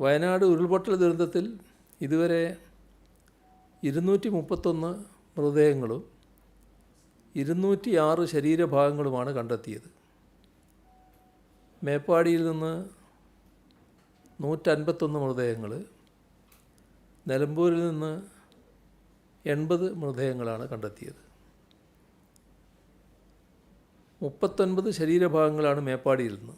വയനാട് ഉരുൾപൊട്ടൽ ദുരന്തത്തിൽ ഇതുവരെ 231 മൃതദേഹങ്ങളും 206 ശരീരഭാഗങ്ങളുമാണ് കണ്ടെത്തിയത്. മേപ്പാടിയിൽ നിന്ന് 151 മൃതദേഹങ്ങൾ, നിലമ്പൂരിൽ നിന്ന് 80 മൃതദേഹങ്ങളാണ് കണ്ടെത്തിയത്. 39 ശരീരഭാഗങ്ങളാണ് മേപ്പാടിയിൽ നിന്ന്,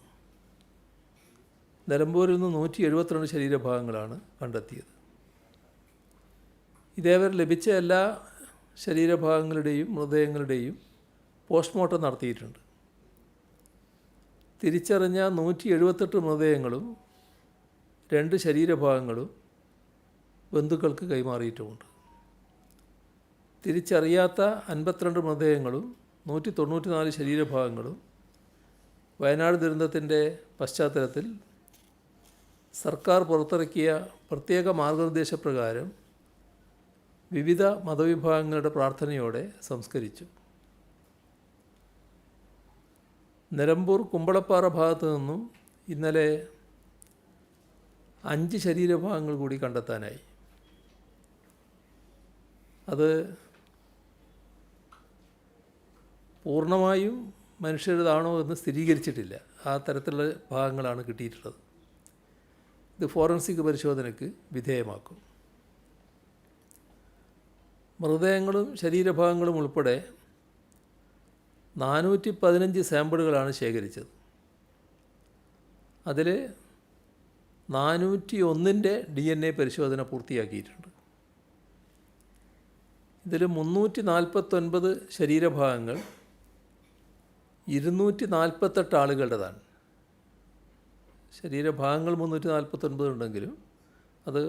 നിലമ്പൂരിൽ നിന്ന് 172 ശരീരഭാഗങ്ങളാണ് കണ്ടെത്തിയത്. ഇതേവരെ ലഭിച്ച എല്ലാ ശരീരഭാഗങ്ങളുടെയും മൃതദേഹങ്ങളുടെയും പോസ്റ്റ്മോർട്ടം നടത്തിയിട്ടുണ്ട്. തിരിച്ചറിഞ്ഞ 178 മൃതദേഹങ്ങളും 2 ശരീരഭാഗങ്ങളും ബന്ധുക്കൾക്ക് കൈമാറിയിട്ടുമുണ്ട്. തിരിച്ചറിയാത്ത 52 മൃതദേഹങ്ങളും 194 ശരീരഭാഗങ്ങളും വയനാട് ദുരന്തത്തിൻ്റെ പശ്ചാത്തലത്തിൽ സർക്കാർ പുറത്തിറക്കിയ പ്രത്യേക മാർഗനിർദ്ദേശപ്രകാരം വിവിധ മതവിഭാഗങ്ങളുടെ പ്രാർത്ഥനയോടെ സംസ്കരിച്ചു. നിലമ്പൂർ കുമ്പളപ്പാറ ഭാഗത്തു നിന്നും ഇന്നലെ 5 ശരീരഭാഗങ്ങൾ കൂടി കണ്ടെത്താനായി. അത് പൂർണ്ണമായും മനുഷ്യരുടേതാണോ എന്ന് സ്ഥിരീകരിച്ചിട്ടില്ല. ആ തരത്തിലുള്ള ഭാഗങ്ങളാണ് കിട്ടിയിട്ടുള്ളത്. ഇത് ഫോറൻസിക് പരിശോധനയ്ക്ക് വിധേയമാക്കും. മൃതദേഹങ്ങളും ശരീരഭാഗങ്ങളും ഉൾപ്പെടെ 415 സാമ്പിളുകളാണ് ശേഖരിച്ചത്. അതിൽ 401ൻ്റെ DNA പരിശോധന പൂർത്തിയാക്കിയിട്ടുണ്ട്. ഇതിൽ 349 ശരീരഭാഗങ്ങൾ 248 ആളുകളുടേതാണ്. ശരീരഭാഗങ്ങൾ 349 ഉണ്ടെങ്കിലും അത്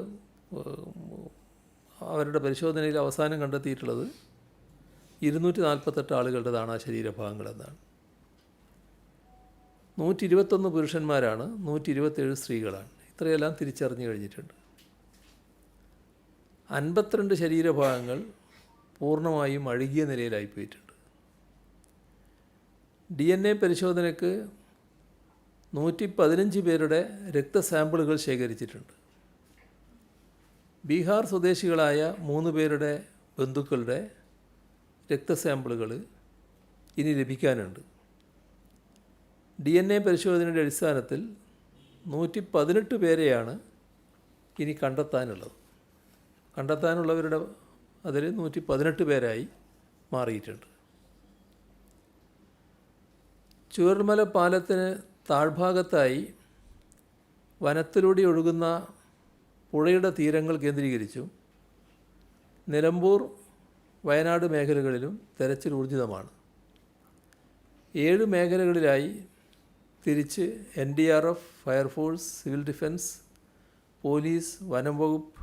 അവരുടെ പരിശോധനയിൽ അവസാനം കണ്ടെത്തിയിട്ടുള്ളത് 248 ആളുകളുടേതാണ് ആ ശരീരഭാഗങ്ങളെന്നാണ്. 121 പുരുഷന്മാരാണ്, 127 സ്ത്രീകളാണ്. ഇത്രയെല്ലാം തിരിച്ചറിഞ്ഞു കഴിഞ്ഞിട്ടുണ്ട്. 52 ശരീരഭാഗങ്ങൾ പൂർണ്ണമായും അഴുകിയ നിലയിലായിപ്പോയിട്ടുണ്ട്. DNA പരിശോധനയ്ക്ക് 115 പേരുടെ രക്തസാമ്പിളുകൾ ശേഖരിച്ചിട്ടുണ്ട്. ബീഹാർ സ്വദേശികളായ 3 പേരുടെ ബന്ധുക്കളുടെ രക്തസാമ്പിളുകൾ ഇനി ലഭിക്കാനുണ്ട്. DNA പരിശോധനയുടെ അടിസ്ഥാനത്തിൽ 118 പേരെയാണ് ഇനി കണ്ടെത്താനുള്ളവരുടെ അതിൽ 118 പേരായി മാറിയിട്ടുണ്ട്. ചൂരൽമല പാലത്തിന് താഴ്ഭാഗത്തായി വനത്തിലൂടെ ഒഴുകുന്ന പുഴയുടെ തീരങ്ങൾ കേന്ദ്രീകരിച്ചും നിലമ്പൂർ, വയനാട് മേഖലകളിലും തെരച്ചിൽ ഊർജിതമാണ്. 7 മേഖലകളിലായി തിരിച്ച് NDRF, fire force, civil defence, police, വനം വകുപ്പ്,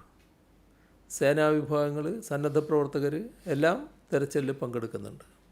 സേനാവിഭാഗങ്ങൾ, സന്നദ്ധ പ്രവർത്തകർ എല്ലാം തെരച്ചിലിൽ പങ്കെടുക്കുന്നുണ്ട്.